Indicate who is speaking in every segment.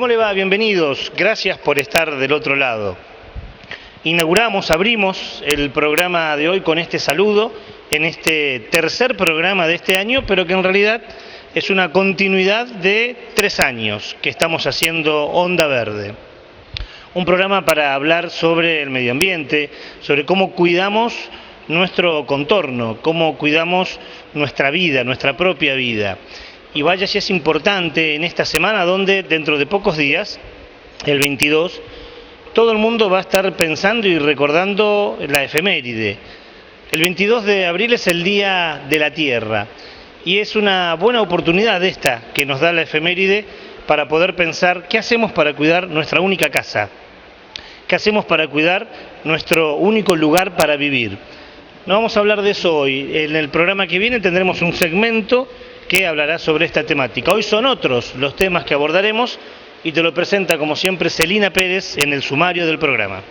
Speaker 1: ¿Cómo le va? Bienvenidos. Gracias por estar del otro lado. Abrimos el programa de hoy con este saludo, en este tercer programa de este año, pero que en realidad es una continuidad de 3 años que estamos haciendo Onda Verde. Un programa para hablar sobre el medio ambiente, sobre cómo cuidamos nuestro contorno, cómo cuidamos nuestra vida, nuestra propia vida. Y vaya si es importante en esta semana donde dentro de pocos días, el 22, todo el mundo va a estar pensando y recordando la efeméride. El 22 de abril es el Día de la Tierra y es una buena oportunidad esta que nos da la efeméride para poder pensar qué hacemos para cuidar nuestra única casa, qué hacemos para cuidar nuestro único lugar para vivir. No vamos a hablar de eso hoy. En el programa que viene tendremos un segmento que hablará sobre esta temática. Hoy son otros los temas que abordaremos y te lo presenta como siempre Celina Pérez en el sumario del programa.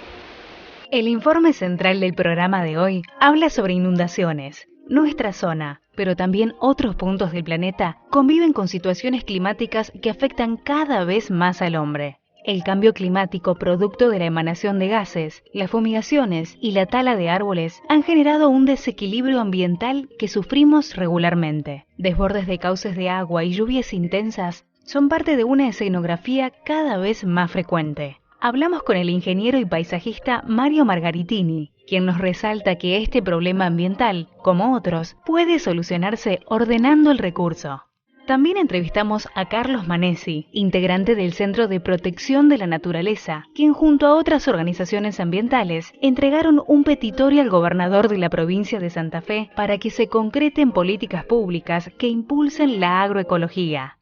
Speaker 2: El informe central del programa de hoy habla sobre inundaciones. Nuestra zona, pero también otros puntos del planeta, conviven con situaciones climáticas que afectan cada vez más al hombre. El cambio climático producto de la emanación de gases, las fumigaciones y la tala de árboles han generado un desequilibrio ambiental que sufrimos regularmente. Desbordes de cauces de agua y lluvias intensas son parte de una escenografía cada vez más frecuente. Hablamos con el ingeniero y paisajista Mario Margaritini, quien nos resalta que este problema ambiental, como otros, puede solucionarse ordenando el recurso. También entrevistamos a Carlos Manesi, integrante del Centro de Protección de la Naturaleza, quien junto a otras organizaciones ambientales entregaron un petitorio al gobernador de la provincia de Santa Fe para que se concreten políticas públicas que impulsen la agroecología.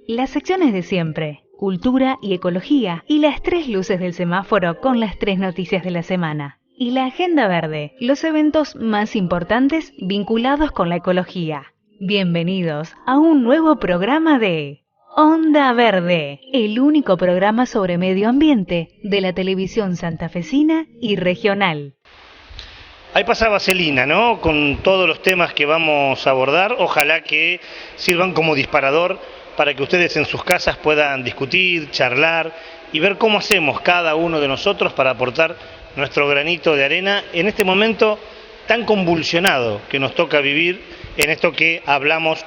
Speaker 2: Las secciones de siempre, cultura y ecología, y las 3 luces del semáforo con las 3 noticias de la semana. Y la Agenda Verde, los eventos más importantes vinculados con la ecología. Bienvenidos a un nuevo programa de Onda Verde, el único programa sobre medio ambiente de la televisión santafesina y regional.
Speaker 1: Ahí pasaba Celina, ¿no? Con todos los temas que vamos a abordar, ojalá que sirvan como disparador para que ustedes en sus casas puedan discutir, charlar y ver cómo hacemos cada uno de nosotros para aportar nuestro granito de arena en este momento tan convulsionado que nos toca vivir en esto que hablamos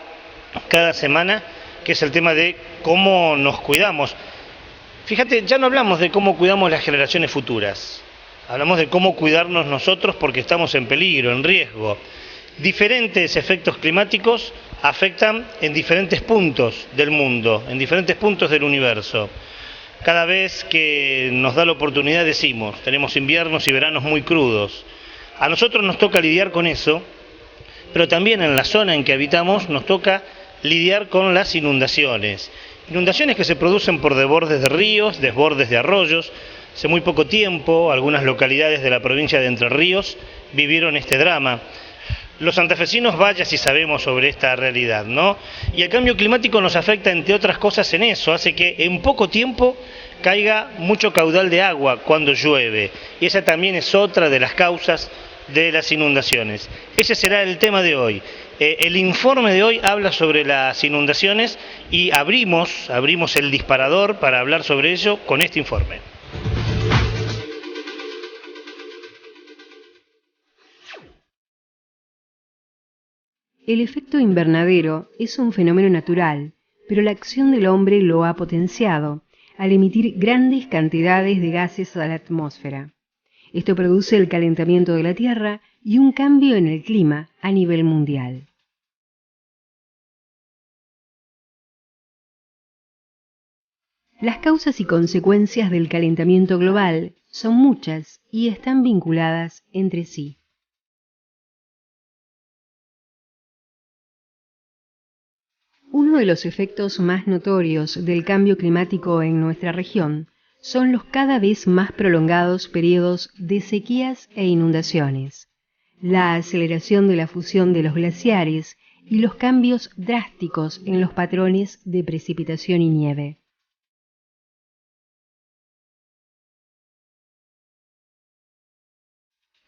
Speaker 1: cada semana, que es el tema de cómo nos cuidamos. Fíjate, ya no hablamos de cómo cuidamos las generaciones futuras, hablamos de cómo cuidarnos nosotros porque estamos en peligro, en riesgo. Diferentes efectos climáticos afectan en diferentes puntos del mundo, en diferentes puntos del universo. Cada vez que nos da la oportunidad decimos, tenemos inviernos y veranos muy crudos. A nosotros nos toca lidiar con eso, pero también en la zona en que habitamos nos toca lidiar con las inundaciones. Inundaciones que se producen por desbordes de ríos, desbordes de arroyos. Hace muy poco tiempo, algunas localidades de la provincia de Entre Ríos vivieron este drama. Los santafesinos vaya si sabemos sobre esta realidad, ¿no? Y el cambio climático nos afecta, entre otras cosas, en eso. Hace que en poco tiempo caiga mucho caudal de agua cuando llueve. Y esa también es otra de las causas de las inundaciones. Ese será el tema de hoy. El informe de hoy habla sobre las inundaciones y abrimos el disparador para hablar sobre ello con este informe.
Speaker 3: El efecto invernadero es un fenómeno natural, pero la acción del hombre lo ha potenciado al emitir grandes cantidades de gases a la atmósfera. Esto produce el calentamiento de la Tierra y un cambio en el clima a nivel mundial. Las causas y consecuencias del calentamiento global son muchas y están vinculadas entre sí. Uno de los efectos más notorios del cambio climático en nuestra región son los cada vez más prolongados periodos de sequías e inundaciones, la aceleración de la fusión de los glaciares y los cambios drásticos en los patrones de precipitación y nieve.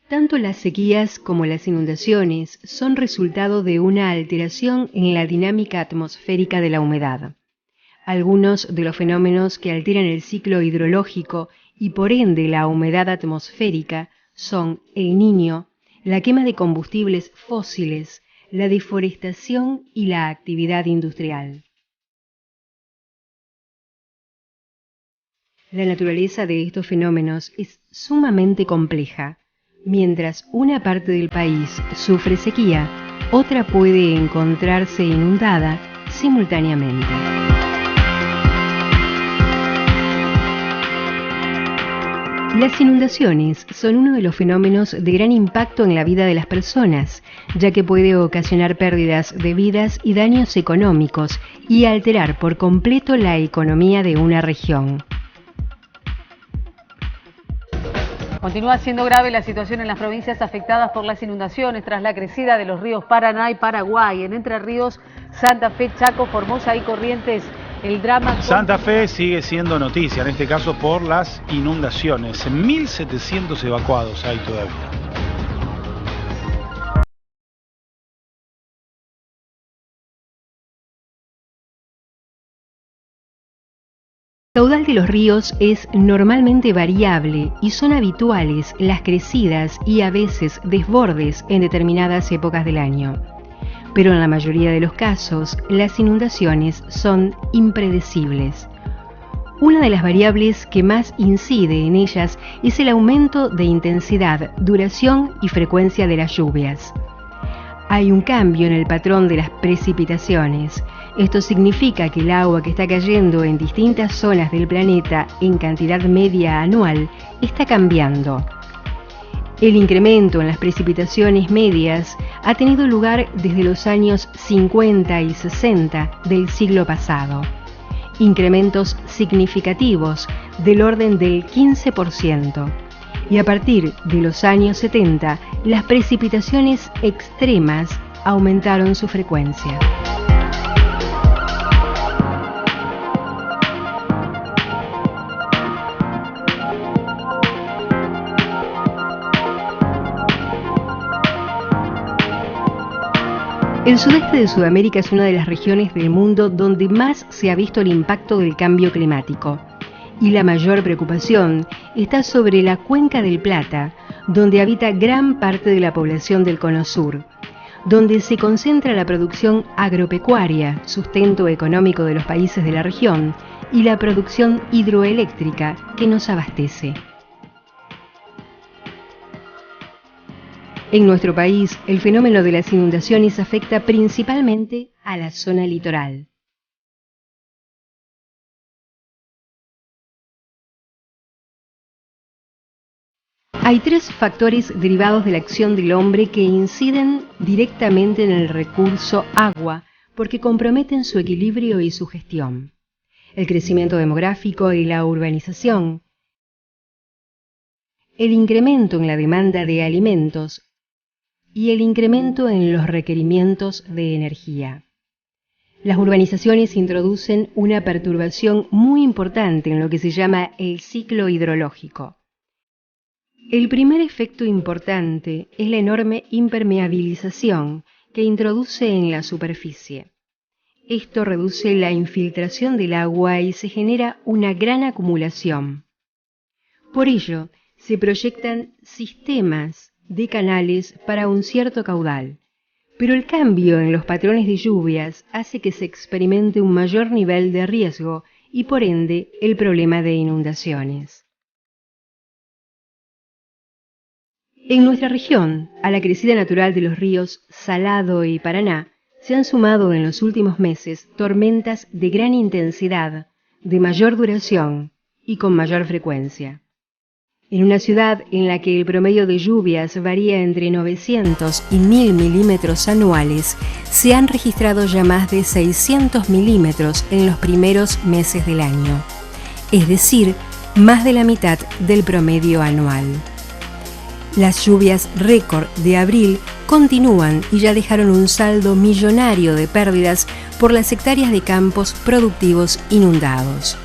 Speaker 3: Tanto las sequías como las inundaciones son resultado de una alteración en la dinámica atmosférica de la humedad. Algunos de los fenómenos que alteran el ciclo hidrológico y por ende la humedad atmosférica son el Niño, la quema de combustibles fósiles, la deforestación y la actividad industrial. La naturaleza de estos fenómenos es sumamente compleja. Mientras una parte del país sufre sequía, otra puede encontrarse inundada simultáneamente. Las inundaciones son uno de los fenómenos de gran impacto en la vida de las personas, ya que puede ocasionar pérdidas de vidas y daños económicos y alterar por completo la economía de una región.
Speaker 4: Continúa siendo grave la situación en las provincias afectadas por las inundaciones tras la crecida de los ríos Paraná y Paraguay. En Entre Ríos, Santa Fe, Chaco, Formosa y Corrientes, el drama...
Speaker 5: Santa Fe sigue siendo noticia, en este caso por las inundaciones. 1.700 evacuados hay todavía.
Speaker 3: El caudal de los ríos es normalmente variable y son habituales las crecidas y a veces desbordes en determinadas épocas del año. Pero en la mayoría de los casos, las inundaciones son impredecibles. Una de las variables que más incide en ellas es el aumento de intensidad, duración y frecuencia de las lluvias. Hay un cambio en el patrón de las precipitaciones. Esto significa que el agua que está cayendo en distintas zonas del planeta en cantidad media anual está cambiando. El incremento en las precipitaciones medias ha tenido lugar desde los años 50 y 60 del siglo pasado. Incrementos significativos del orden del 15%. Y a partir de los años 70, las precipitaciones extremas aumentaron su frecuencia. El sudeste de Sudamérica es una de las regiones del mundo donde más se ha visto el impacto del cambio climático. Y la mayor preocupación está sobre la Cuenca del Plata, donde habita gran parte de la población del Cono Sur, donde se concentra la producción agropecuaria, sustento económico de los países de la región, y la producción hidroeléctrica que nos abastece. En nuestro país, el fenómeno de las inundaciones afecta principalmente a la zona litoral. Hay tres factores derivados de la acción del hombre que inciden directamente en el recurso agua porque comprometen su equilibrio y su gestión: el crecimiento demográfico y la urbanización, el incremento en la demanda de alimentos y el incremento en los requerimientos de energía. Las urbanizaciones introducen una perturbación muy importante en lo que se llama el ciclo hidrológico. El primer efecto importante es la enorme impermeabilización que introduce en la superficie. Esto reduce la infiltración del agua y se genera una gran acumulación. Por ello, se proyectan sistemas de canales para un cierto caudal, pero el cambio en los patrones de lluvias hace que se experimente un mayor nivel de riesgo y por ende el problema de inundaciones. En nuestra región, a la crecida natural de los ríos Salado y Paraná, se han sumado en los últimos meses tormentas de gran intensidad, de mayor duración y con mayor frecuencia. En una ciudad en la que el promedio de lluvias varía entre 900 y 1000 milímetros anuales, se han registrado ya más de 600 milímetros en los primeros meses del año, es decir, más de la mitad del promedio anual. Las lluvias récord de abril continúan y ya dejaron un saldo millonario de pérdidas por las hectáreas de campos productivos inundados.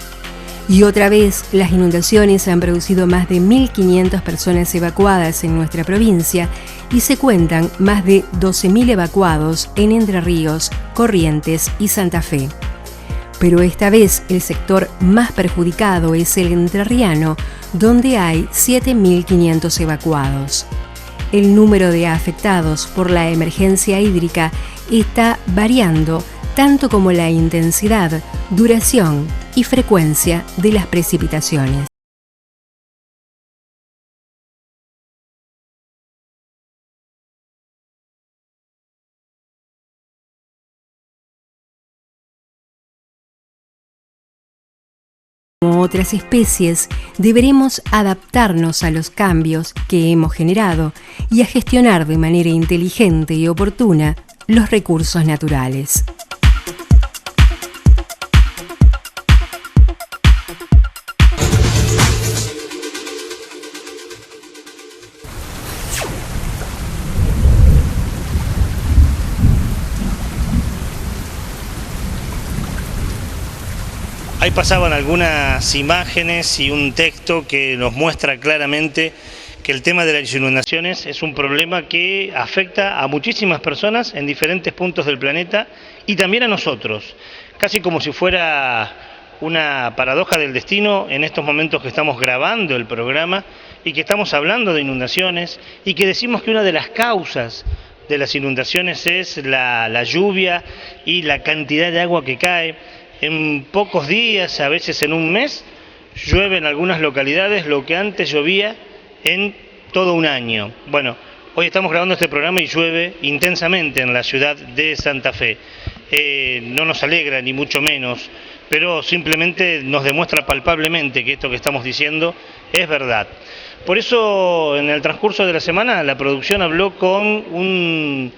Speaker 3: Y otra vez, las inundaciones han producido más de 1.500 personas evacuadas en nuestra provincia y se cuentan más de 12.000 evacuados en Entre Ríos, Corrientes y Santa Fe. pero esta vez el sector más perjudicado es el entrerriano, donde hay 7.500 evacuados. El número de afectados por la emergencia hídrica está variando, tanto como la intensidad, duración y frecuencia de las precipitaciones. Como otras especies, deberemos adaptarnos a los cambios que hemos generado y a gestionar de manera inteligente y oportuna los recursos naturales.
Speaker 1: Ahí pasaban algunas imágenes y un texto que nos muestra claramente que el tema de las inundaciones es un problema que afecta a muchísimas personas en diferentes puntos del planeta y también a nosotros, casi como si fuera una paradoja del destino en estos momentos que estamos grabando el programa y que estamos hablando de inundaciones y que decimos que una de las causas de las inundaciones es la lluvia y la cantidad de agua que cae. En pocos días, a veces en un mes, llueve en algunas localidades lo que antes llovía en todo un año. Bueno, hoy estamos grabando este programa y llueve intensamente en la ciudad de Santa Fe. No nos alegra ni mucho menos, pero simplemente nos demuestra palpablemente que esto que estamos diciendo es verdad. Por eso, en el transcurso de la semana, la producción habló con un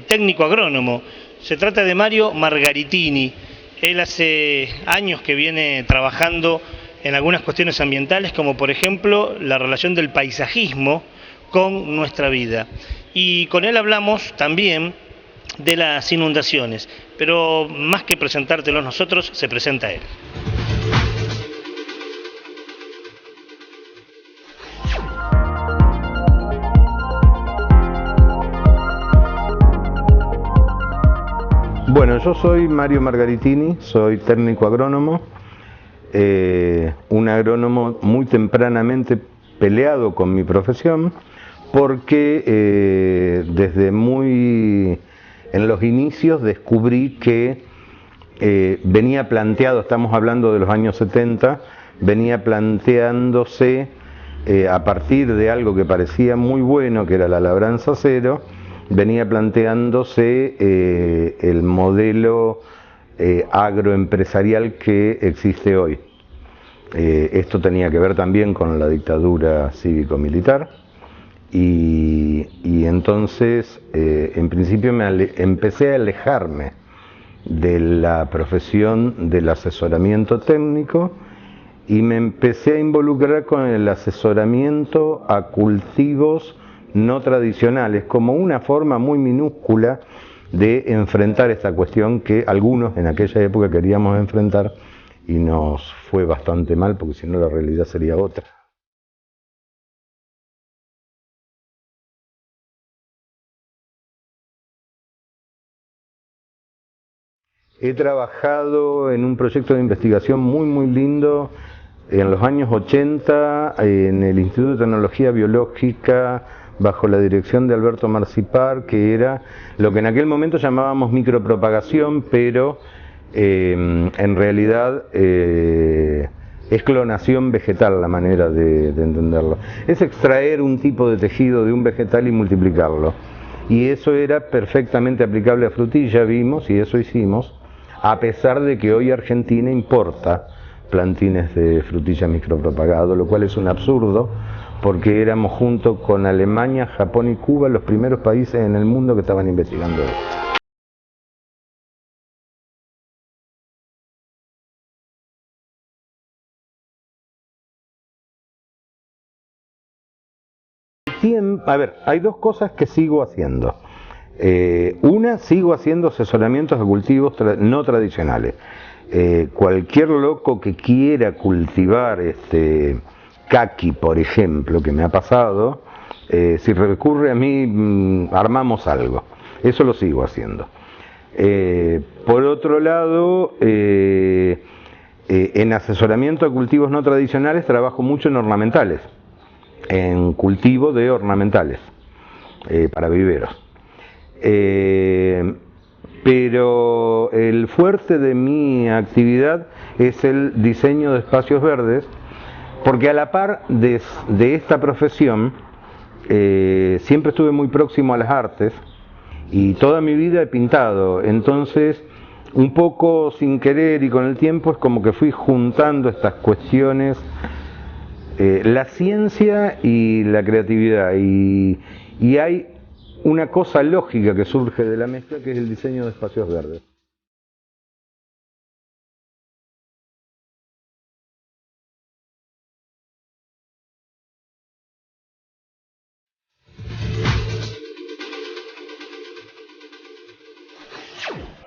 Speaker 1: técnico agrónomo. Se trata de Mario Margaritini. Él hace años que viene trabajando en algunas cuestiones ambientales, como por ejemplo la relación del paisajismo con nuestra vida. Y con él hablamos también de las inundaciones, pero más que presentártelo nosotros, se presenta él.
Speaker 6: Bueno, yo soy Mario Margaritini, soy técnico agrónomo, un agrónomo muy tempranamente peleado con mi profesión, porque desde muy en los inicios descubrí que venía planteado, estamos hablando de los años 70, venía planteándose a partir de algo que parecía muy bueno, que era la labranza cero, venía planteándose el modelo agroempresarial que existe hoy. Esto tenía que ver también con la dictadura cívico-militar y entonces en principio empecé a alejarme de la profesión del asesoramiento técnico y me empecé a involucrar con el asesoramiento a cultivos no tradicionales, como una forma muy minúscula de enfrentar esta cuestión que algunos en aquella época queríamos enfrentar y nos fue bastante mal, porque si no la realidad sería otra. He trabajado en un proyecto de investigación muy lindo en los años 80 en el Instituto de Tecnología Biológica bajo la dirección de Alberto Marcipar, que era lo que en aquel momento llamábamos micropropagación, pero en realidad es clonación vegetal la manera de entenderlo. Es extraer un tipo de tejido de un vegetal y multiplicarlo. Y eso era perfectamente aplicable a frutilla, vimos, y eso hicimos, a pesar de que hoy Argentina importa plantines de frutilla micropropagado, lo cual es un absurdo, porque éramos junto con Alemania, Japón y Cuba los primeros países en el mundo que estaban investigando esto. A ver, hay dos cosas que sigo haciendo. Una, sigo haciendo asesoramientos a cultivos no tradicionales. Cualquier loco que quiera cultivar caqui, por ejemplo, que me ha pasado, si recurre a mí, armamos algo. Eso lo sigo haciendo. Por otro lado, en asesoramiento a cultivos no tradicionales trabajo mucho en ornamentales, en cultivo de ornamentales para viveros. Pero el fuerte de mi actividad es el diseño de espacios verdes, porque a la par de esta profesión siempre estuve muy próximo a las artes y toda mi vida he pintado. Entonces, un poco sin querer y con el tiempo, es como que fui juntando estas cuestiones, la ciencia y la creatividad, y hay una cosa lógica que surge de la mezcla, que es el diseño de espacios verdes.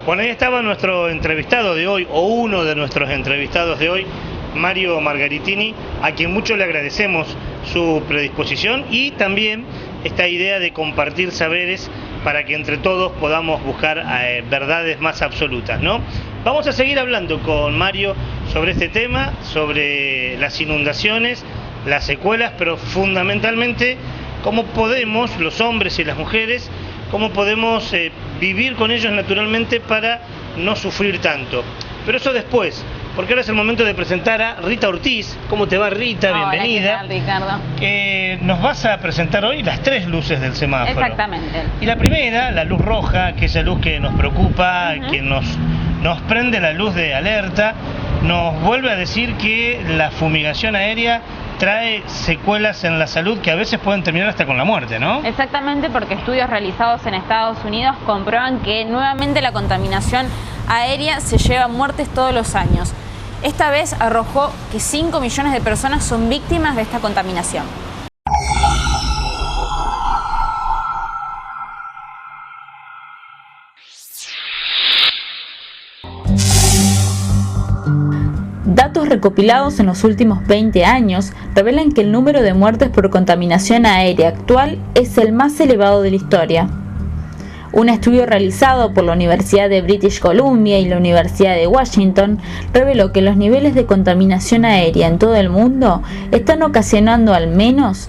Speaker 1: Bueno, ahí estaba nuestro entrevistado de hoy, o uno de nuestros entrevistados de hoy, Mario Margaritini, a quien mucho le agradecemos su predisposición y también esta idea de compartir saberes para que entre todos podamos buscar verdades más absolutas, ¿no? Vamos a seguir hablando con Mario sobre este tema, sobre las inundaciones, las secuelas, pero fundamentalmente cómo podemos, los hombres y las mujeres, cómo podemos vivir con ellos naturalmente para no sufrir tanto. Pero eso después, porque ahora es el momento de presentar a Rita Ortiz. ¿Cómo te va, Rita? Hola, bienvenida.
Speaker 4: ¿Qué tal, Ricardo?
Speaker 1: Nos vas a presentar hoy las 3 luces del semáforo.
Speaker 4: Exactamente.
Speaker 1: Y la primera, la luz roja, aquella luz que nos preocupa, que nos prende la luz de alerta, nos vuelve a decir que la fumigación aérea trae secuelas en la salud que a veces pueden terminar hasta con la muerte, ¿no?
Speaker 7: Exactamente, porque estudios realizados en Estados Unidos comprueban que nuevamente la contaminación aérea se lleva muertes todos los años. Esta vez arrojó que 5 millones de personas son víctimas de esta contaminación. Datos recopilados en los últimos 20 años revelan que el número de muertes por contaminación aérea actual es el más elevado de la historia. Un estudio realizado por la Universidad de British Columbia y la Universidad de Washington reveló que los niveles de contaminación aérea en todo el mundo están ocasionando al menos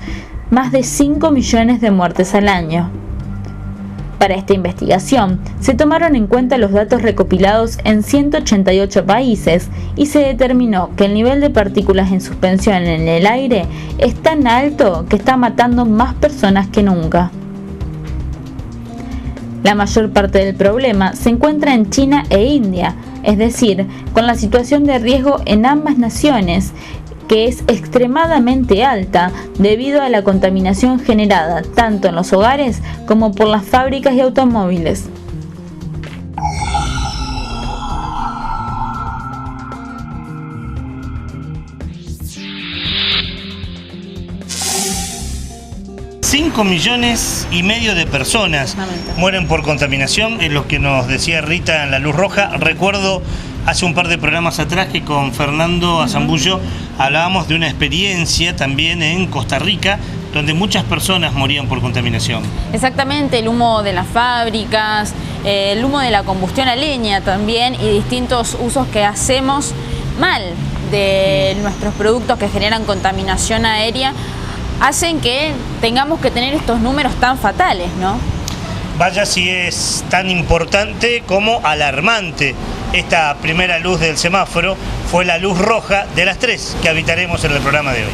Speaker 7: más de 5 millones de muertes al año. Para esta investigación, se tomaron en cuenta los datos recopilados en 188 países y se determinó que el nivel de partículas en suspensión en el aire es tan alto que está matando más personas que nunca. La mayor parte del problema se encuentra en China e India, es decir, con la situación de riesgo en ambas naciones, que es extremadamente alta debido a la contaminación generada tanto en los hogares como por las fábricas y automóviles.
Speaker 1: $5,5 millones de personas mueren por contaminación, es lo que nos decía Rita en la luz roja. Recuerdo hace un par de programas atrás que con Fernando Azambullo hablábamos de una experiencia también en Costa Rica, donde muchas personas morían por contaminación.
Speaker 7: Exactamente, el humo de las fábricas, el humo de la combustión a leña también y distintos usos que hacemos mal de nuestros productos que generan contaminación aérea, hacen que tengamos que tener estos números tan fatales, ¿no?
Speaker 1: Vaya si es tan importante como alarmante. Esta primera luz del semáforo fue la luz roja de las 3 que habitaremos en el programa de hoy.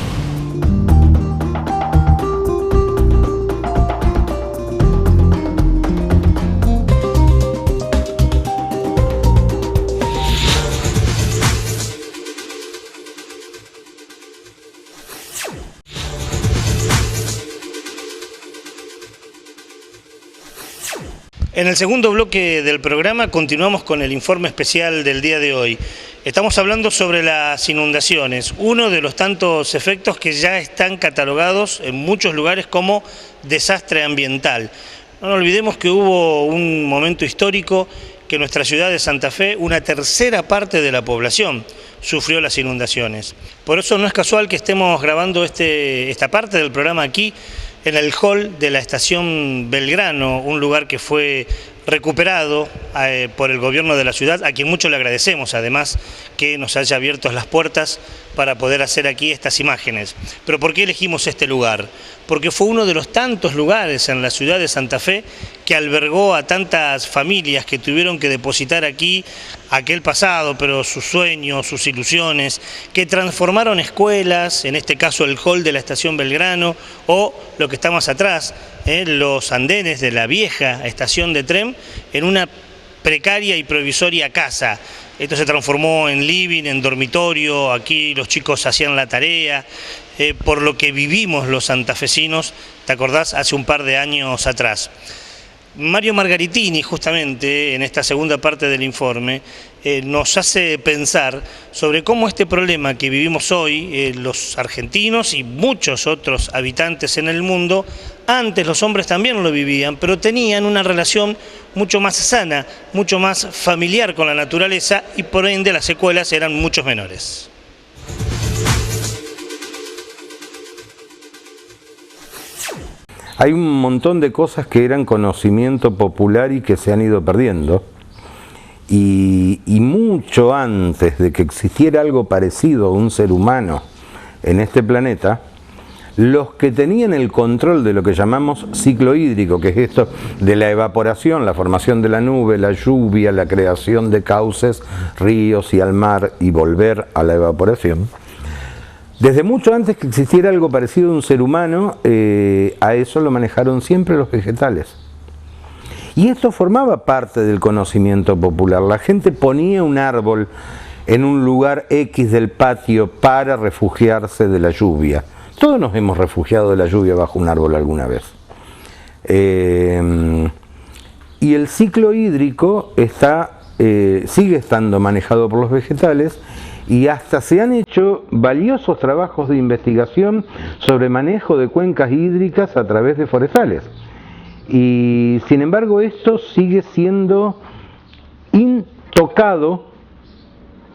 Speaker 1: En el segundo bloque del programa continuamos con el informe especial del día de hoy. Estamos hablando sobre las inundaciones, uno de los tantos efectos que ya están catalogados en muchos lugares como desastre ambiental. No nos olvidemos que hubo un momento histórico que en nuestra ciudad de Santa Fe una tercera parte de la población sufrió las inundaciones. Por eso no es casual que estemos grabando esta parte del programa aquí, en el hall de la estación Belgrano, un lugar que fue recuperado por el gobierno de la ciudad, a quien mucho le agradecemos además que nos haya abierto las puertas para poder hacer aquí estas imágenes. Pero ¿por qué elegimos este lugar? Porque fue uno de los tantos lugares en la ciudad de Santa Fe que albergó a tantas familias que tuvieron que depositar aquí aquel pasado, pero sus sueños, sus ilusiones, que transformaron escuelas, en este caso el hall de la estación Belgrano, o lo que está más atrás, los andenes de la vieja estación de tren, en una precaria y provisoria casa. Esto se transformó en living, en dormitorio, aquí los chicos hacían la tarea, por lo que vivimos los santafesinos, ¿te acordás? Hace un par de años atrás. Mario Margaritini, justamente, en esta segunda parte del informe, nos hace pensar sobre cómo este problema que vivimos hoy, los argentinos y muchos otros habitantes en el mundo, antes los hombres también lo vivían, pero tenían una relación mucho más sana, mucho más familiar con la naturaleza y por ende las secuelas eran mucho menores.
Speaker 6: Hay un montón de cosas que eran conocimiento popular y que se han ido perdiendo. Y mucho antes de que existiera algo parecido a un ser humano en este planeta, los que tenían el control de lo que llamamos ciclo hídrico, que es esto de la evaporación, la formación de la nube, la lluvia, la creación de cauces, ríos y al mar y volver a la evaporación, desde mucho antes que existiera algo parecido a un ser humano, a eso lo manejaron siempre los vegetales. Y esto formaba parte del conocimiento popular. La gente ponía un árbol en un lugar X del patio para refugiarse de la lluvia. Todos nos hemos refugiado de la lluvia bajo un árbol alguna vez. Y el ciclo hídrico sigue estando manejado por los vegetales. Y hasta se han hecho valiosos trabajos de investigación sobre manejo de cuencas hídricas a través de forestales. Y sin embargo esto sigue siendo intocado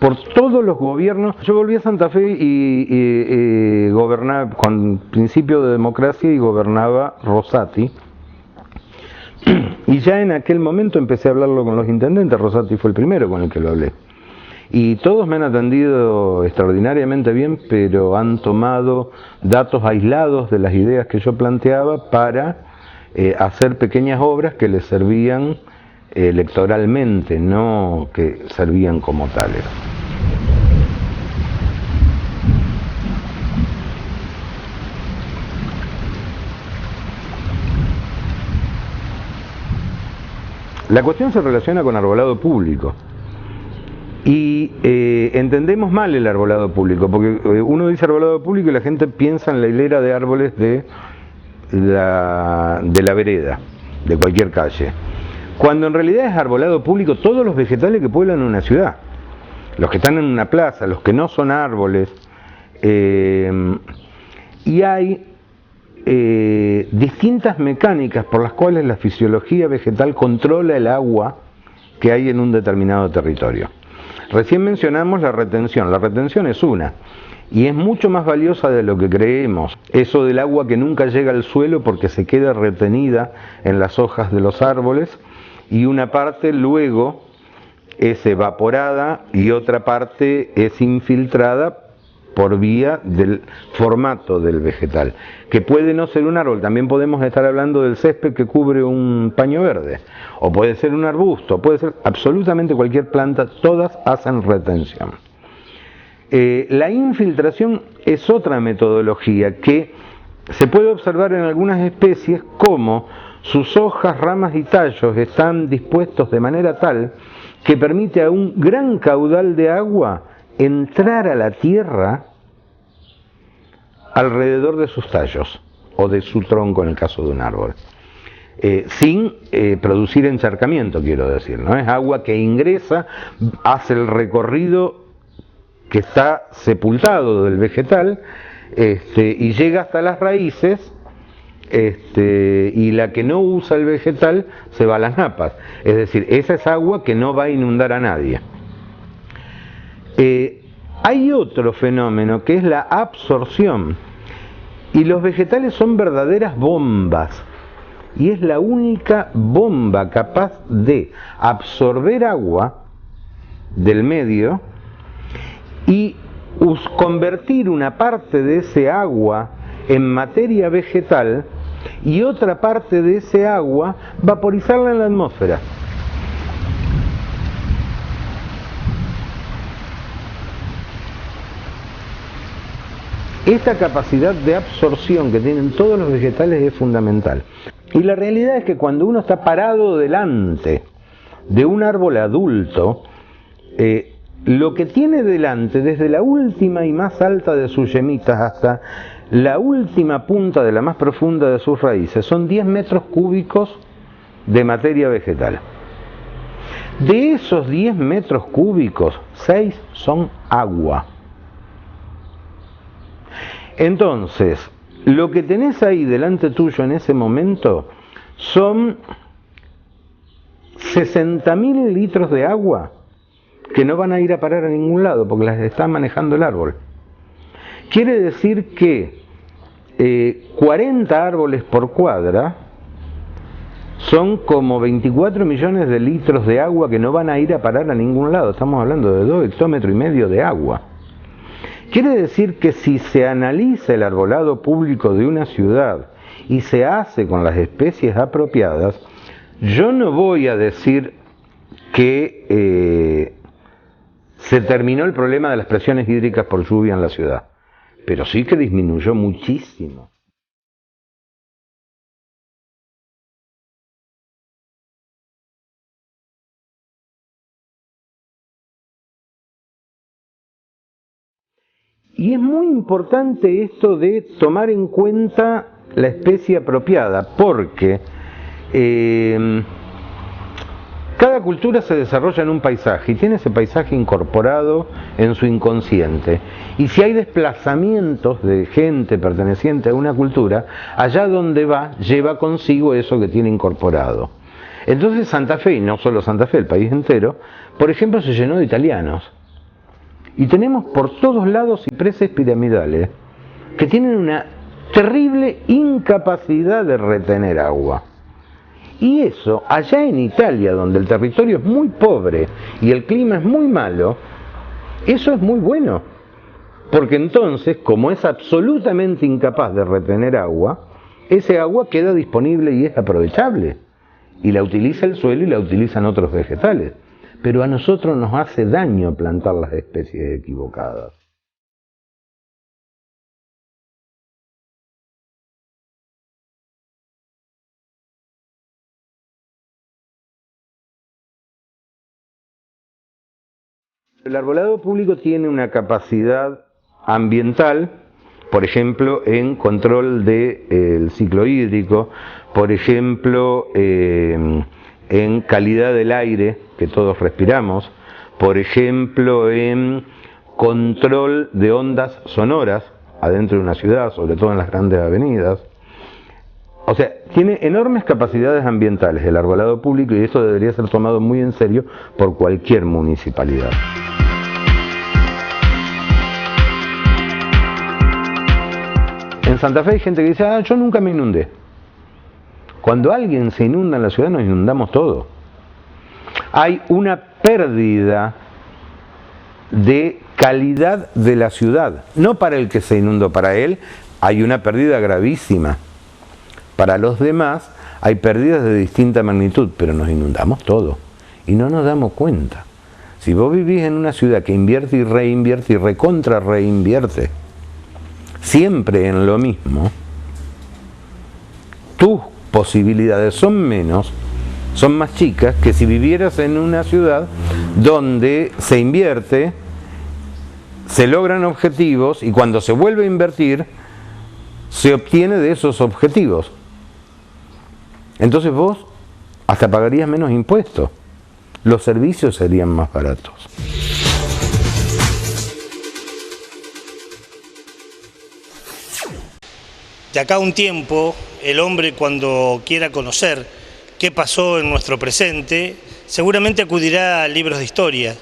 Speaker 6: por todos los gobiernos. Yo volví a Santa Fe y gobernaba con principio de democracia y gobernaba Rosati. Y ya en aquel momento empecé a hablarlo con los intendentes. Rosati fue el primero con el que lo hablé. Y todos me han atendido extraordinariamente bien, pero han tomado datos aislados de las ideas que yo planteaba para hacer pequeñas obras que les servían electoralmente, no que servían como tales. La cuestión se relaciona con arbolado público. Y entendemos mal el arbolado público, porque uno dice arbolado público y la gente piensa en la hilera de árboles de la vereda, de cualquier calle. Cuando en realidad es arbolado público todos los vegetales que pueblan una ciudad, los que están en una plaza, los que no son árboles. Y hay distintas mecánicas por las cuales la fisiología vegetal controla el agua que hay en un determinado territorio. Recién mencionamos la retención. La retención es una, y es mucho más valiosa de lo que creemos. Eso del agua que nunca llega al suelo porque se queda retenida en las hojas de los árboles, y una parte luego es evaporada y otra parte es infiltrada por vía del formato del vegetal, que puede no ser un árbol. También podemos estar hablando del césped que cubre un paño verde, o puede ser un arbusto, puede ser absolutamente cualquier planta, todas hacen retención. La infiltración es otra metodología que se puede observar en algunas especies, como sus hojas, ramas y tallos están dispuestos de manera tal que permite a un gran caudal de agua entrar a la tierra alrededor de sus tallos o de su tronco en el caso de un árbol, sin producir encharcamiento, quiero decir, ¿no? Es agua que ingresa, hace el recorrido que está sepultado del vegetal, y llega hasta las raíces, y la que no usa el vegetal se va a las napas. Es decir, esa es agua que no va a inundar a nadie. Hay otro fenómeno que es la absorción, Y los vegetales son verdaderas bombas. Y es la única bomba capaz de absorber agua del medio y convertir una parte de ese agua en materia vegetal y otra parte de ese agua vaporizarla en la atmósfera. Esta capacidad de absorción que tienen todos los vegetales es fundamental. Y la realidad es que cuando uno está parado delante de un árbol adulto, lo que tiene delante, desde la última y más alta de sus yemitas hasta la última punta de la más profunda de sus raíces, son 10 metros cúbicos de materia vegetal. De esos 10 metros cúbicos, 6 son agua. Entonces, lo que tenés ahí delante tuyo en ese momento son 60.000 litros de agua que no van a ir a parar a ningún lado porque las está manejando el árbol. Quiere decir que 40 árboles por cuadra son como 24 millones de litros de agua que no van a ir a parar a ningún lado. Estamos hablando de 2,5 hectómetros de agua. Quiere decir que si se analiza el arbolado público de una ciudad y se hace con las especies apropiadas, yo no voy a decir que se terminó el problema de las presiones hídricas por lluvia en la ciudad, pero sí que disminuyó muchísimo. Y es muy importante esto de tomar en cuenta la especie apropiada, porque cada cultura se desarrolla en un paisaje y tiene ese paisaje incorporado en su inconsciente. Y si hay desplazamientos de gente perteneciente a una cultura, allá donde va, lleva consigo eso que tiene incorporado. Entonces Santa Fe, y no solo Santa Fe, el país entero, por ejemplo, se llenó de italianos. Y tenemos por todos lados cipreses piramidales que tienen una terrible incapacidad de retener agua. Y eso, allá en Italia, donde el territorio es muy pobre y el clima es muy malo, eso es muy bueno. Porque entonces, como es absolutamente incapaz de retener agua, ese agua queda disponible y es aprovechable. Y la utiliza el suelo y la utilizan otros vegetales. Pero a nosotros nos hace daño plantar las especies equivocadas. El arbolado público tiene una capacidad ambiental, por ejemplo, en control del ciclo hídrico, por ejemplo, en calidad del aire que todos respiramos, por ejemplo, en control de ondas sonoras adentro de una ciudad, sobre todo en las grandes avenidas. O sea, tiene enormes capacidades ambientales el arbolado público y eso debería ser tomado muy en serio por cualquier municipalidad. En Santa Fe hay gente que dice, yo nunca me inundé. Cuando alguien se inunda en la ciudad nos inundamos todos. Hay una pérdida de calidad de la ciudad, no para el que se inundó, para él hay una pérdida gravísima. Para los demás hay pérdidas de distinta magnitud, pero nos inundamos todos y no nos damos cuenta. Si vos vivís en una ciudad que invierte y recontra reinvierte, siempre en lo mismo, tus posibilidades son más chicas que si vivieras en una ciudad donde se invierte, se logran objetivos y cuando se vuelve a invertir, se obtiene de esos objetivos. Entonces vos hasta pagarías menos impuestos, los servicios serían más baratos.
Speaker 1: De acá a un tiempo, el hombre cuando quiera conocer qué pasó en nuestro presente, seguramente acudirá a libros de historia,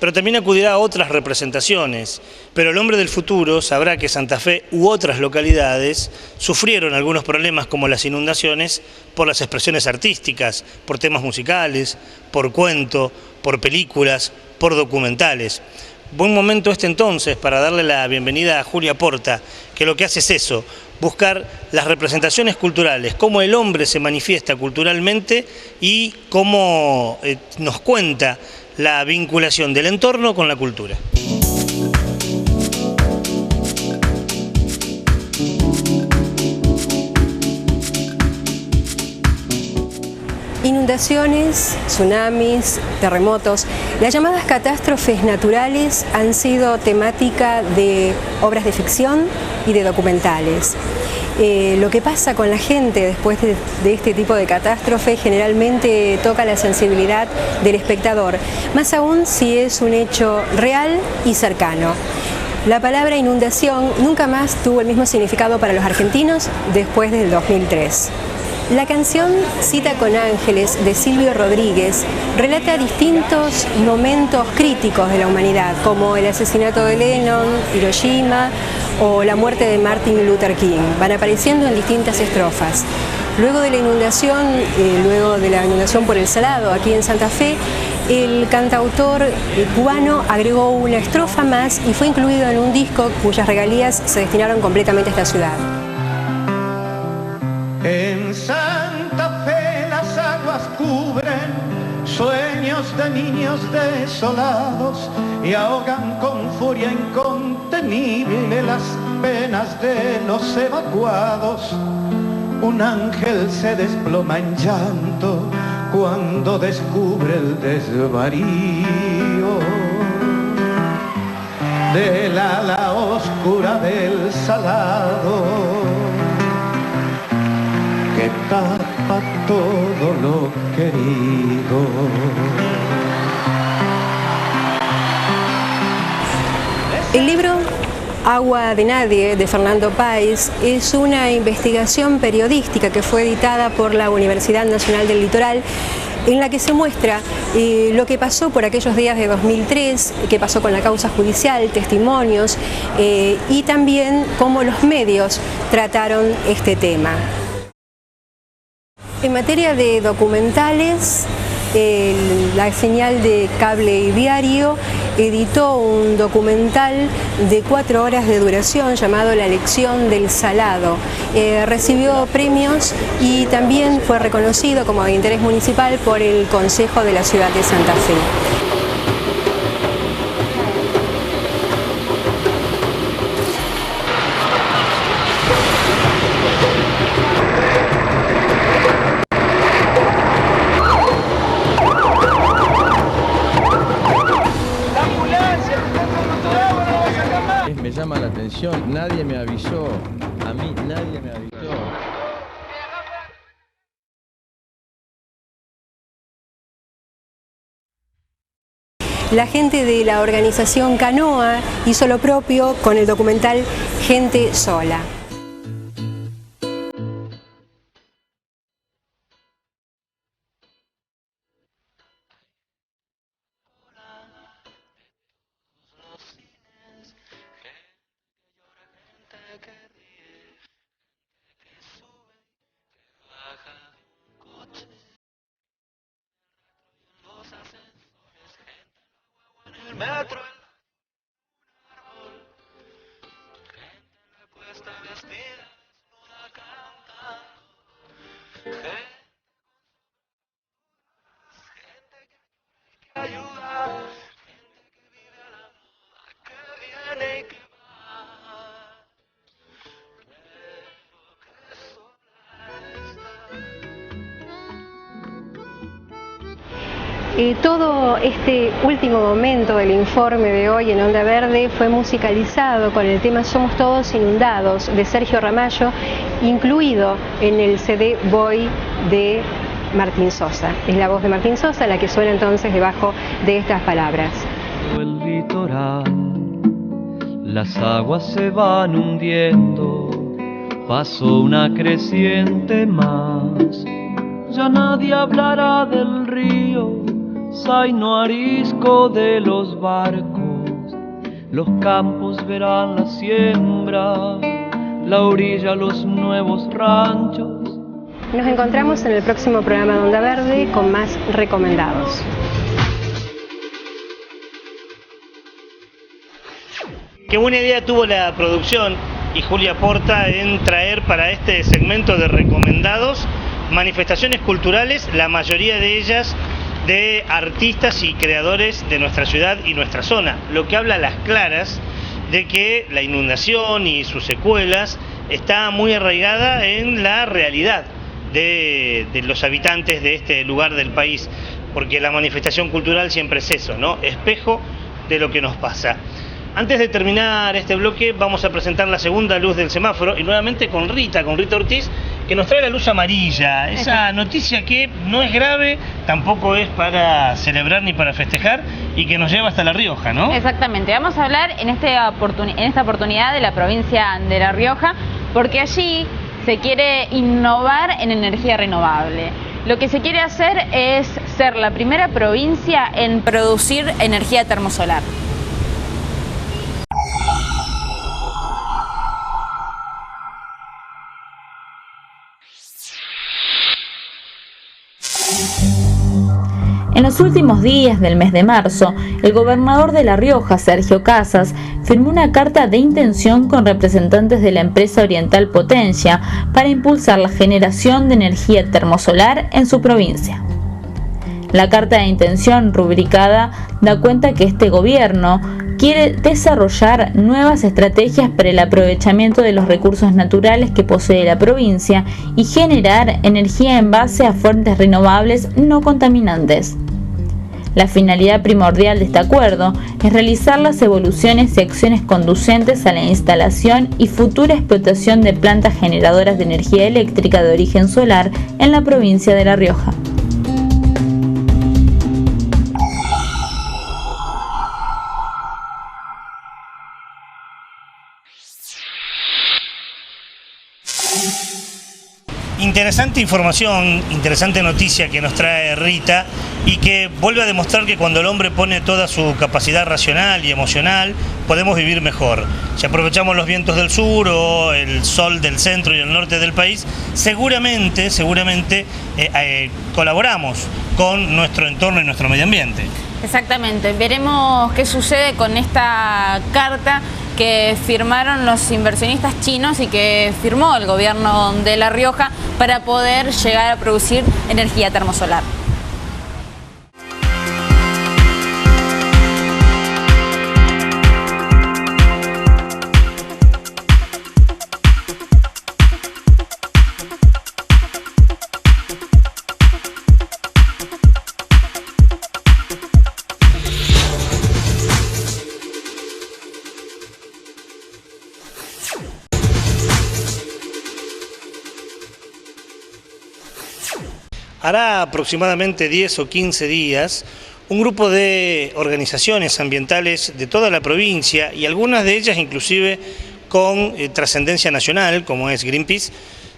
Speaker 1: pero también acudirá a otras representaciones. Pero el hombre del futuro sabrá que Santa Fe u otras localidades sufrieron algunos problemas como las inundaciones por las expresiones artísticas, por temas musicales, por cuento, por películas, por documentales. Buen momento este entonces para darle la bienvenida a Julia Porta, que lo que hace es eso, buscar las representaciones culturales, cómo el hombre se manifiesta culturalmente y cómo nos cuenta la vinculación del entorno con la cultura.
Speaker 8: Inundaciones, tsunamis, terremotos, las llamadas catástrofes naturales han sido temática de obras de ficción y de documentales. Lo que pasa con la gente después de este tipo de catástrofe generalmente toca la sensibilidad del espectador, más aún si es un hecho real y cercano. La palabra inundación nunca más tuvo el mismo significado para los argentinos después del 2003. La canción Cita con Ángeles de Silvio Rodríguez relata distintos momentos críticos de la humanidad, como el asesinato de Lennon, Hiroshima o la muerte de Martin Luther King. Van apareciendo en distintas estrofas. Luego de la inundación por el Salado aquí en Santa Fe, el cantautor cubano agregó una estrofa más y fue incluido en un disco cuyas regalías se destinaron completamente a esta ciudad.
Speaker 9: En Santa Fe las aguas cubren sueños de niños desolados y ahogan con furia incontenible las penas de los evacuados. Un ángel se desploma en llanto cuando descubre el desvarío del ala oscura del Salado, que tapa todo lo querido.
Speaker 8: El libro Agua de Nadie, de Fernando Páez, es una investigación periodística que fue editada por la Universidad Nacional del Litoral, en la que se muestra lo que pasó por aquellos días de 2003, qué pasó con la causa judicial, testimonios y también cómo los medios trataron este tema. En materia de documentales, la señal de cable y diario editó un documental de 4 horas de duración llamado La Lección del Salado. Recibió premios y también fue reconocido como de interés municipal por el Consejo de la Ciudad de Santa Fe.
Speaker 10: Me llama la atención, nadie me avisó, a mí nadie me avisó.
Speaker 8: La gente de la organización Canoa hizo lo propio con el documental Gente Sola. Todo este último momento del informe de hoy en Onda Verde fue musicalizado con el tema Somos Todos Inundados de Sergio Ramallo, incluido en el CD Voy de Martín Sosa. Es la voz de Martín Sosa la que suena entonces debajo de estas palabras.
Speaker 11: El litoral, las aguas se van hundiendo, pasó una creciente más, ya nadie hablará del río, zaino arisco de los barcos, los campos verán la siembra, la orilla los nuevos ranchos.
Speaker 8: Nos encontramos en el próximo programa de Onda Verde con más recomendados.
Speaker 1: Qué buena idea tuvo la producción y Julia Porta en traer para este segmento de recomendados manifestaciones culturales, la mayoría de ellas de artistas y creadores de nuestra ciudad y nuestra zona, lo que habla a las claras de que la inundación y sus secuelas está muy arraigada en la realidad de los habitantes de este lugar del país, porque la manifestación cultural siempre es eso, ¿no? Espejo de lo que nos pasa. Antes de terminar este bloque vamos a presentar la segunda luz del semáforo y nuevamente con Rita Ortiz, que nos trae la luz amarilla, esa noticia que no es grave, tampoco es para celebrar ni para festejar y que nos lleva hasta La Rioja, ¿no?
Speaker 7: Exactamente, vamos a hablar en esta oportunidad de la provincia de La Rioja, porque allí se quiere innovar en energía renovable. Lo que se quiere hacer es ser la primera provincia en producir energía termosolar. En los últimos días del mes de marzo, el gobernador de La Rioja, Sergio Casas, firmó una carta de intención con representantes de la empresa Oriental Potencia para impulsar la generación de energía termosolar en su provincia. La carta de intención rubricada da cuenta que este gobierno quiere desarrollar nuevas estrategias para el aprovechamiento de los recursos naturales que posee la provincia y generar energía en base a fuentes renovables no contaminantes. La finalidad primordial de este acuerdo es realizar las evoluciones y acciones conducentes a la instalación y futura explotación de plantas generadoras de energía eléctrica de origen solar en la provincia de La Rioja.
Speaker 1: Interesante información, interesante noticia que nos trae Rita y que vuelve a demostrar que cuando el hombre pone toda su capacidad racional y emocional podemos vivir mejor. Si aprovechamos los vientos del sur o el sol del centro y el norte del país, seguramente colaboramos con nuestro entorno y nuestro medio ambiente.
Speaker 7: Exactamente, veremos qué sucede con esta carta que firmaron los inversionistas chinos y que firmó el gobierno de La Rioja para poder llegar a producir energía termosolar.
Speaker 1: Hará aproximadamente 10 o 15 días, un grupo de organizaciones ambientales de toda la provincia y algunas de ellas inclusive con trascendencia nacional, como es Greenpeace,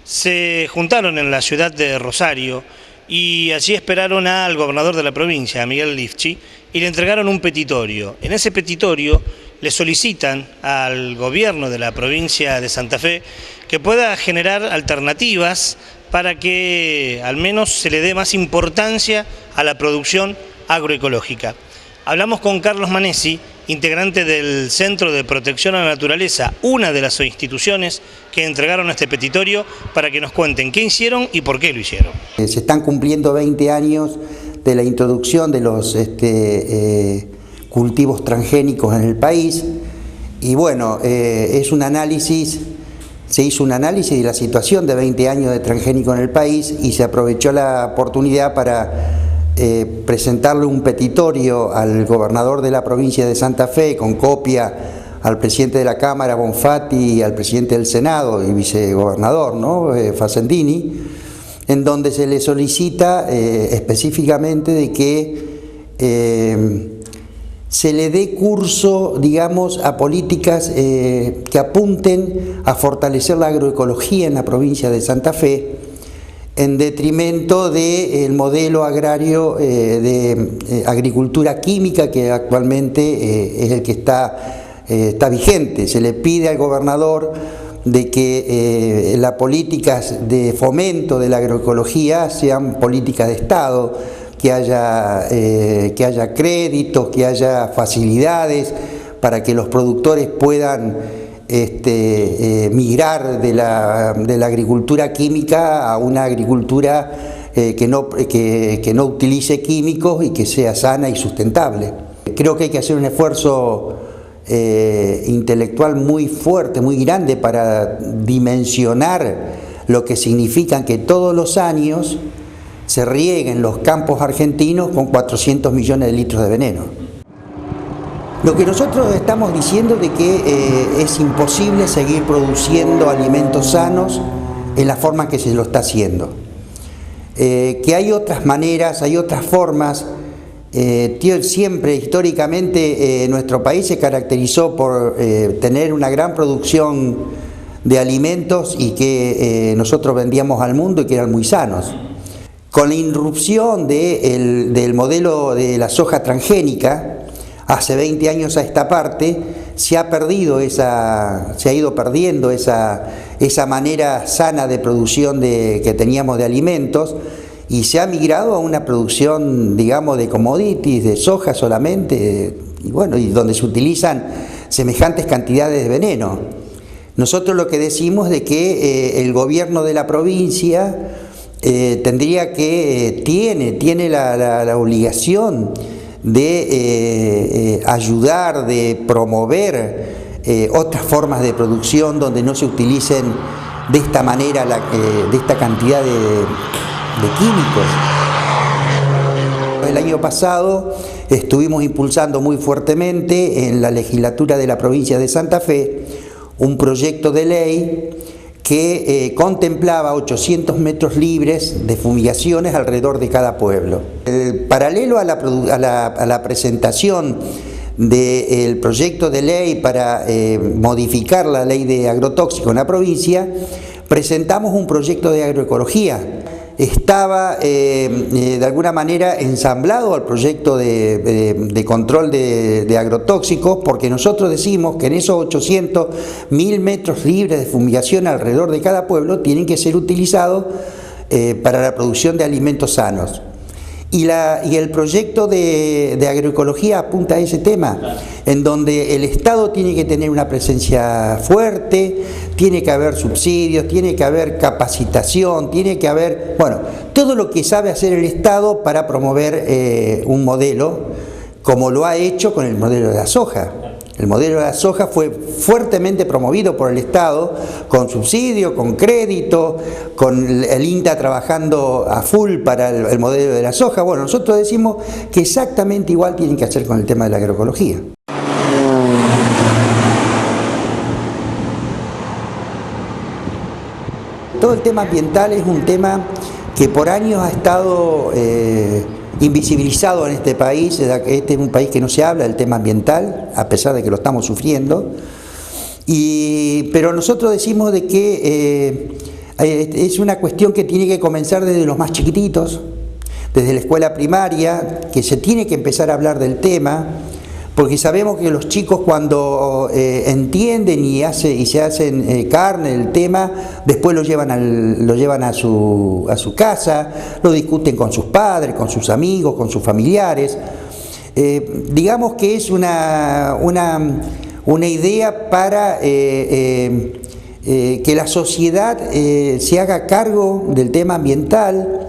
Speaker 1: se juntaron en la ciudad de Rosario y allí esperaron al gobernador de la provincia, a Miguel Lifchi, y le entregaron un petitorio. En ese petitorio le solicitan al gobierno de la provincia de Santa Fe que pueda generar alternativas para que al menos se le dé más importancia a la producción agroecológica. Hablamos con Carlos Manesi, integrante del Centro de Protección a la Naturaleza, una de las instituciones que entregaron este petitorio, para que nos cuenten qué hicieron y por qué lo hicieron.
Speaker 12: Se están cumpliendo 20 años de la introducción de los cultivos transgénicos en el país y bueno, es un análisis. Se hizo un análisis de la situación de 20 años de transgénico en el país y se aprovechó la oportunidad para presentarle un petitorio al gobernador de la provincia de Santa Fe con copia al presidente de la Cámara, Bonfatti, y al presidente del Senado y vicegobernador, ¿no? Facendini, en donde se le solicita específicamente de que se le dé curso, digamos, a políticas que apunten a fortalecer la agroecología en la provincia de Santa Fe en detrimento del modelo agrario de agricultura química que actualmente es el que está vigente. Se le pide al gobernador de que las políticas de fomento de la agroecología sean políticas de Estado, que haya créditos, que haya facilidades para que los productores puedan migrar de la agricultura química a una agricultura que no utilice químicos y que sea sana y sustentable. Creo que hay que hacer un esfuerzo intelectual muy fuerte, muy grande para dimensionar lo que significan que todos los años se rieguen los campos argentinos con 400 millones de litros de veneno. Lo que nosotros estamos diciendo de que es imposible seguir produciendo alimentos sanos en la forma que se lo está haciendo. Que hay otras maneras, hay otras formas. Siempre, históricamente, nuestro país se caracterizó por tener una gran producción de alimentos y que nosotros vendíamos al mundo y que eran muy sanos. Con la irrupción del modelo de la soja transgénica, hace 20 años a esta parte, se ha ido perdiendo esa manera sana de producción que teníamos de alimentos, y se ha migrado a una producción, digamos, de commodities, de soja solamente, y donde se utilizan semejantes cantidades de veneno. Nosotros lo que decimos de que el gobierno de la provincia tendría que, tiene la obligación de ayudar, de promover otras formas de producción donde no se utilicen de esta manera, de esta cantidad de químicos. El año pasado estuvimos impulsando muy fuertemente en la legislatura de la provincia de Santa Fe un proyecto de ley que contemplaba 800 metros libres de fumigaciones alrededor de cada pueblo. Paralelo a la presentación del proyecto de ley para modificar la ley de agrotóxicos en la provincia, presentamos un proyecto de agroecología. Estaba de alguna manera ensamblado al proyecto de control de agrotóxicos, porque nosotros decimos que en esos 800.000 metros libres de fumigación alrededor de cada pueblo tienen que ser utilizados para la producción de alimentos sanos. Y el proyecto de agroecología apunta a ese tema, en donde el Estado tiene que tener una presencia fuerte, tiene que haber subsidios, tiene que haber capacitación, tiene que haber, todo lo que sabe hacer el Estado para promover un modelo, como lo ha hecho con el modelo de la soja. El modelo de la soja fue fuertemente promovido por el Estado, con subsidio, con crédito, con el INTA trabajando a full para el modelo de la soja. Nosotros decimos que exactamente igual tienen que hacer con el tema de la agroecología. Todo el tema ambiental es un tema que por años ha estado invisibilizado en este país. Este es un país que no se habla del tema ambiental, a pesar de que lo estamos sufriendo. Pero nosotros decimos de que es una cuestión que tiene que comenzar desde los más chiquititos, desde la escuela primaria, que se tiene que empezar a hablar del tema, porque sabemos que los chicos cuando entienden y se hacen carne del tema, después lo llevan a su casa, lo discuten con sus padres, con sus amigos, con sus familiares. Digamos que es una idea para que la sociedad se haga cargo del tema ambiental.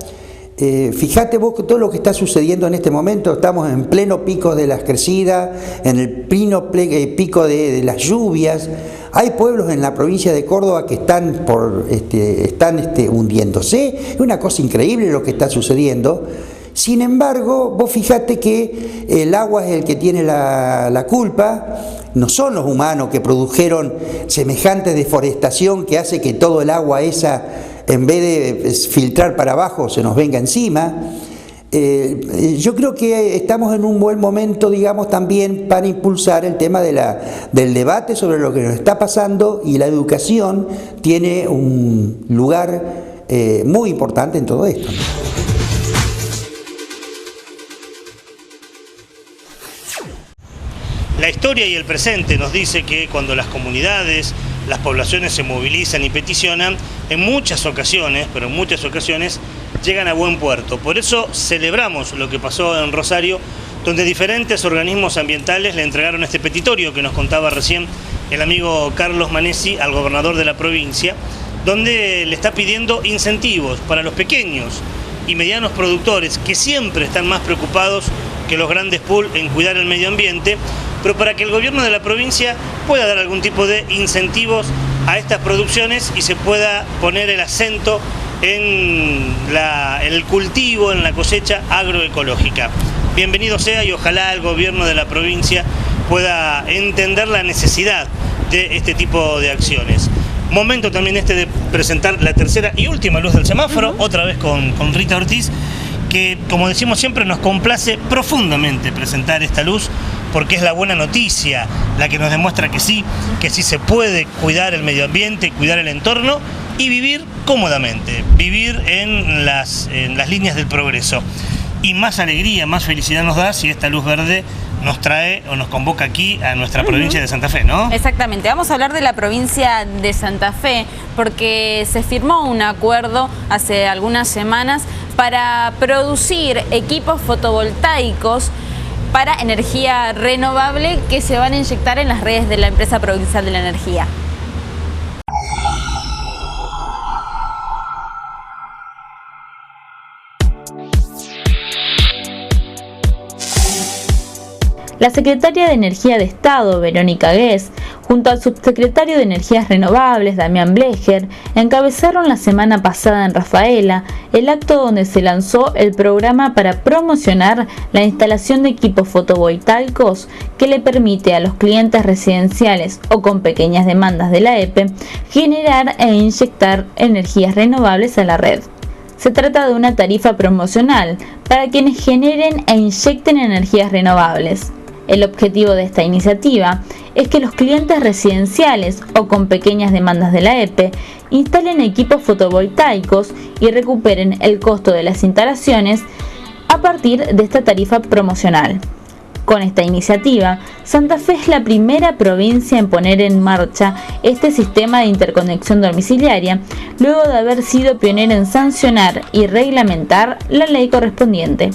Speaker 12: Fíjate vos que todo lo que está sucediendo en este momento, estamos en pleno pico de las crecidas, en el pleno pico de las lluvias. Hay pueblos en la provincia de Córdoba que están hundiéndose. Es una cosa increíble lo que está sucediendo. Sin embargo, vos fíjate que el agua es el que tiene la culpa. No son los humanos que produjeron semejante deforestación que hace que todo el agua esa, en vez de filtrar para abajo, se nos venga encima. Yo creo que estamos en un buen momento, digamos, también para impulsar el tema del debate sobre lo que nos está pasando, y la educación tiene un lugar muy importante en todo esto.
Speaker 1: La historia y el presente nos dice que cuando las comunidades, las poblaciones se movilizan y peticionan, en muchas ocasiones, pero en muchas ocasiones, llegan a buen puerto. Por eso celebramos lo que pasó en Rosario, donde diferentes organismos ambientales le entregaron este petitorio que nos contaba recién el amigo Carlos Manesi al gobernador de la provincia, donde le está pidiendo incentivos para los pequeños y medianos productores que siempre están más preocupados que los grandes pools en cuidar el medio ambiente, pero para que el gobierno de la provincia pueda dar algún tipo de incentivos a estas producciones y se pueda poner el acento en el cultivo, en la cosecha agroecológica. Bienvenido sea y ojalá el gobierno de la provincia pueda entender la necesidad de este tipo de acciones. Momento también este de presentar la tercera y última luz del semáforo, otra vez con Rita Ortiz, que como decimos siempre nos complace profundamente presentar esta luz porque es la buena noticia, la que nos demuestra que sí se puede cuidar el medio ambiente, cuidar el entorno y vivir cómodamente, vivir en las líneas del progreso. Y más alegría, más felicidad nos da si esta luz verde nos trae o nos convoca aquí a nuestra provincia de Santa Fe, ¿no?
Speaker 7: Exactamente, vamos a hablar de la provincia de Santa Fe porque se firmó un acuerdo hace algunas semanas para producir equipos fotovoltaicos para energía renovable que se van a inyectar en las redes de la empresa provincial de la energía. La secretaria de Energía de Estado, Verónica Guess, junto al subsecretario de Energías Renovables, Damián Blecher, encabezaron la semana pasada en Rafaela el acto donde se lanzó el programa para promocionar la instalación de equipos fotovoltaicos que le permite a los clientes residenciales o con pequeñas demandas de la EPE generar e inyectar energías renovables a la red. Se trata de una tarifa promocional para quienes generen e inyecten energías renovables. El objetivo de esta iniciativa es que los clientes residenciales o con pequeñas demandas de la EPE instalen equipos fotovoltaicos y recuperen el costo de las instalaciones a partir de esta tarifa promocional. Con esta iniciativa, Santa Fe es la primera provincia en poner en marcha este sistema de interconexión domiciliaria, luego de haber sido pionera en sancionar y reglamentar la ley correspondiente.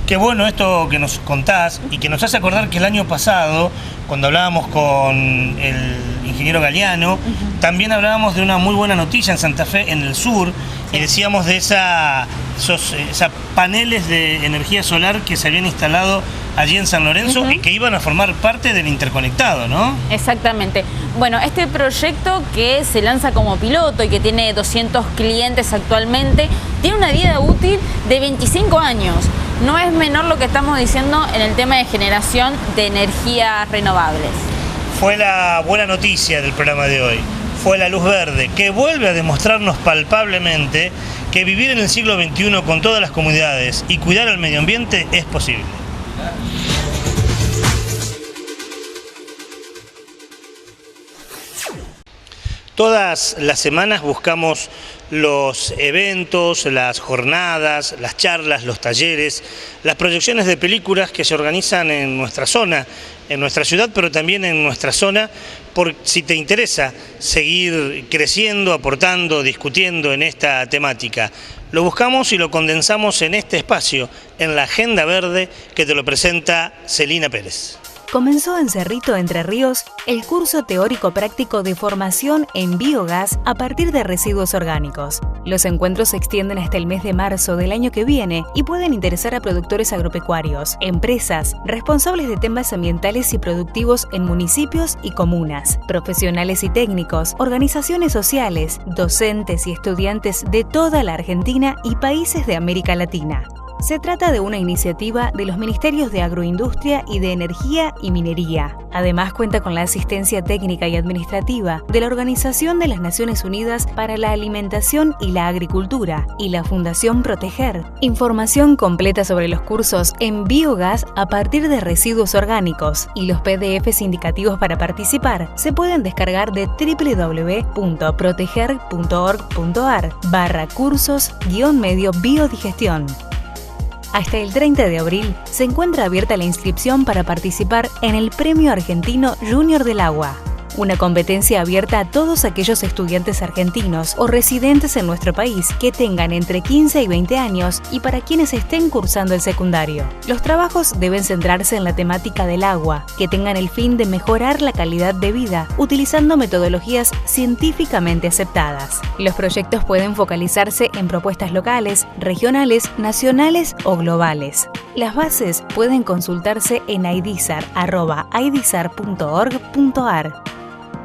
Speaker 1: Qué bueno esto que nos contás y que nos hace acordar que el año pasado, cuando hablábamos con el ingeniero Galeano, también hablábamos de una muy buena noticia en Santa Fe, en el sur, y decíamos de esos paneles de energía solar que se habían instalado allí en San Lorenzo y que iban a formar parte del interconectado, ¿no?
Speaker 7: Exactamente. Bueno, este proyecto que se lanza como piloto y que tiene 200 clientes actualmente, tiene una vida útil de 25 años. No es menor lo que estamos diciendo en el tema de generación de energías renovables.
Speaker 1: Fue la buena noticia del programa de hoy. Fue la luz verde, que vuelve a demostrarnos palpablemente que vivir en el siglo XXI con todas las comunidades y cuidar al medio ambiente es posible. Todas las semanas buscamos los eventos, las jornadas, las charlas, los talleres, las proyecciones de películas que se organizan en nuestra zona, en nuestra ciudad, pero también en nuestra zona, por si te interesa seguir creciendo, aportando, discutiendo en esta temática. Lo buscamos y lo condensamos en este espacio, en la Agenda Verde, que te lo presenta Celina Pérez.
Speaker 2: Comenzó en Cerrito, Entre Ríos, el curso teórico-práctico de formación en biogás a partir de residuos orgánicos. Los encuentros se extienden hasta el mes de marzo del año que viene y pueden interesar a productores agropecuarios, empresas, responsables de temas ambientales y productivos en municipios y comunas, profesionales y técnicos, organizaciones sociales, docentes y estudiantes de toda la Argentina y países de América Latina. Se trata de una iniciativa de los Ministerios de Agroindustria y de Energía y Minería. Además, cuenta con la asistencia técnica y administrativa de la Organización de las Naciones Unidas para la Alimentación y la Agricultura y la Fundación Proteger. Información completa sobre los cursos en biogás a partir de residuos orgánicos y los PDFs indicativos para participar se pueden descargar de www.proteger.org.ar/cursos-medio biodigestión. Hasta el 30 de abril se encuentra abierta la inscripción para participar en el Premio Argentino Junior del Agua, una competencia abierta a todos aquellos estudiantes argentinos o residentes en nuestro país que tengan entre 15 y 20 años y para quienes estén cursando el secundario. Los trabajos deben centrarse en la temática del agua, que tengan el fin de mejorar la calidad de vida utilizando metodologías científicamente aceptadas. Los proyectos pueden focalizarse en propuestas locales, regionales, nacionales o globales. Las bases pueden consultarse en aidisar.org.ar.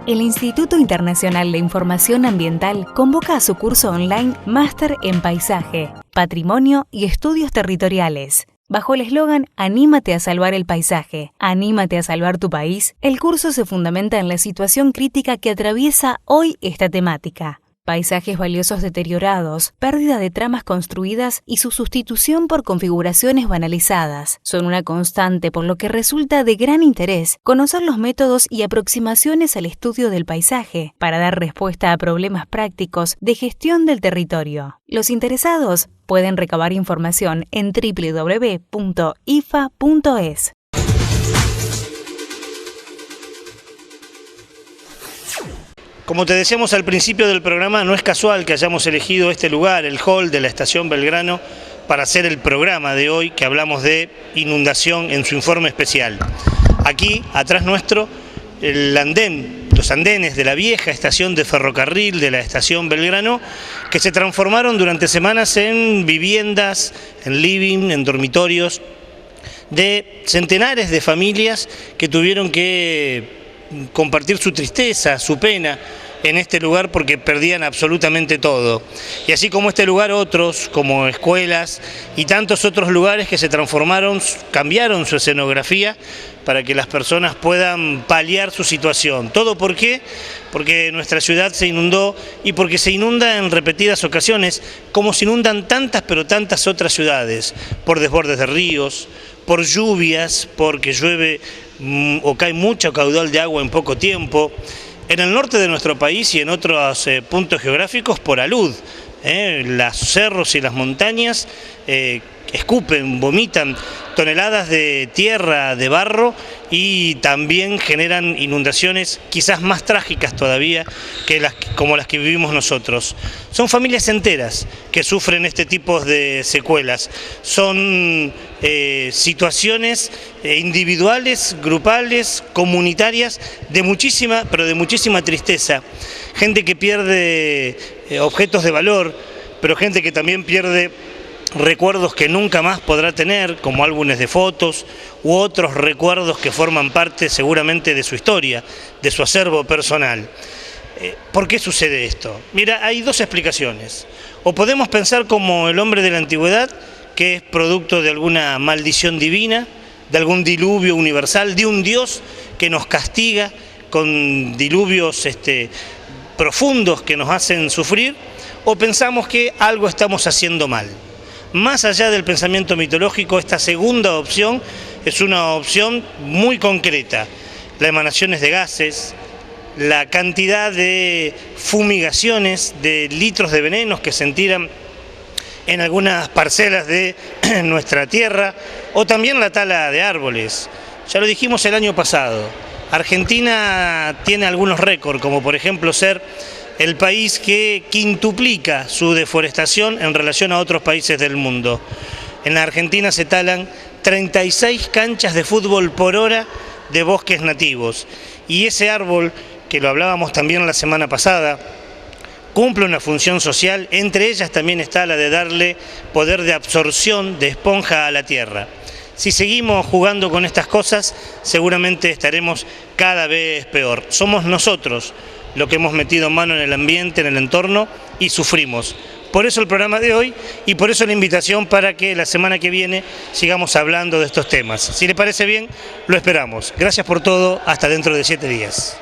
Speaker 2: El Instituto Internacional de Información Ambiental convoca a su curso online Máster en Paisaje, Patrimonio y Estudios Territoriales. Bajo el eslogan "Anímate a salvar el paisaje, anímate a salvar tu país", el curso se fundamenta en la situación crítica que atraviesa hoy esta temática. Paisajes valiosos deteriorados, pérdida de tramas construidas y su sustitución por configuraciones banalizadas son una constante, por lo que resulta de gran interés conocer los métodos y aproximaciones al estudio del paisaje para dar respuesta a problemas prácticos de gestión del territorio. Los interesados pueden recabar información en www.ifa.es.
Speaker 1: Como te decíamos al principio del programa, no es casual que hayamos elegido este lugar, el hall de la Estación Belgrano, para hacer el programa de hoy, que hablamos de inundación en su informe especial. Aquí, atrás nuestro, el andén, los andenes de la vieja estación de ferrocarril de la Estación Belgrano, que se transformaron durante semanas en viviendas, en living, en dormitorios, de centenares de familias que tuvieron que compartir su tristeza, su pena en este lugar porque perdían absolutamente todo. Y así como este lugar, otros como escuelas y tantos otros lugares que se transformaron, cambiaron su escenografía para que las personas puedan paliar su situación. ¿Todo por qué? Porque nuestra ciudad se inundó y porque se inunda en repetidas ocasiones, como se inundan tantas pero tantas otras ciudades, por desbordes de ríos, por lluvias, porque llueve o cae mucho caudal de agua en poco tiempo. En el norte de nuestro país y en otros puntos geográficos por alud. Los cerros y las montañas escupen, vomitan toneladas de tierra, de barro, y también generan inundaciones quizás más trágicas todavía que como las que vivimos nosotros. Son familias enteras que sufren este tipo de secuelas. Son situaciones individuales, grupales, comunitarias, de muchísima tristeza. Gente que pierde objetos de valor, pero gente que también pierde recuerdos que nunca más podrá tener, como álbumes de fotos u otros recuerdos que forman parte seguramente de su historia, de su acervo personal. ¿Por qué sucede esto? Mira, hay dos explicaciones. O podemos pensar como el hombre de la antigüedad, que es producto de alguna maldición divina, de algún diluvio universal, de un Dios que nos castiga con diluvios profundos que nos hacen sufrir, o pensamos que algo estamos haciendo mal. Más allá del pensamiento mitológico, esta segunda opción es una opción muy concreta. Las emanaciones de gases, la cantidad de fumigaciones, de litros de venenos que se tiran en algunas parcelas de nuestra tierra, o también la tala de árboles. Ya lo dijimos el año pasado, Argentina tiene algunos récords, como por ejemplo ser el país que quintuplica su deforestación en relación a otros países del mundo. En la Argentina se talan 36 canchas de fútbol por hora de bosques nativos. Y ese árbol, que lo hablábamos también la semana pasada, cumple una función social, entre ellas también está la de darle poder de absorción, de esponja a la tierra. Si seguimos jugando con estas cosas, seguramente estaremos cada vez peor. Somos nosotros lo que hemos metido mano en el ambiente, en el entorno, y sufrimos. Por eso el programa de hoy y por eso la invitación para que la semana que viene sigamos hablando de estos temas. Si le parece bien, lo esperamos. Gracias por todo, hasta dentro de 7 días.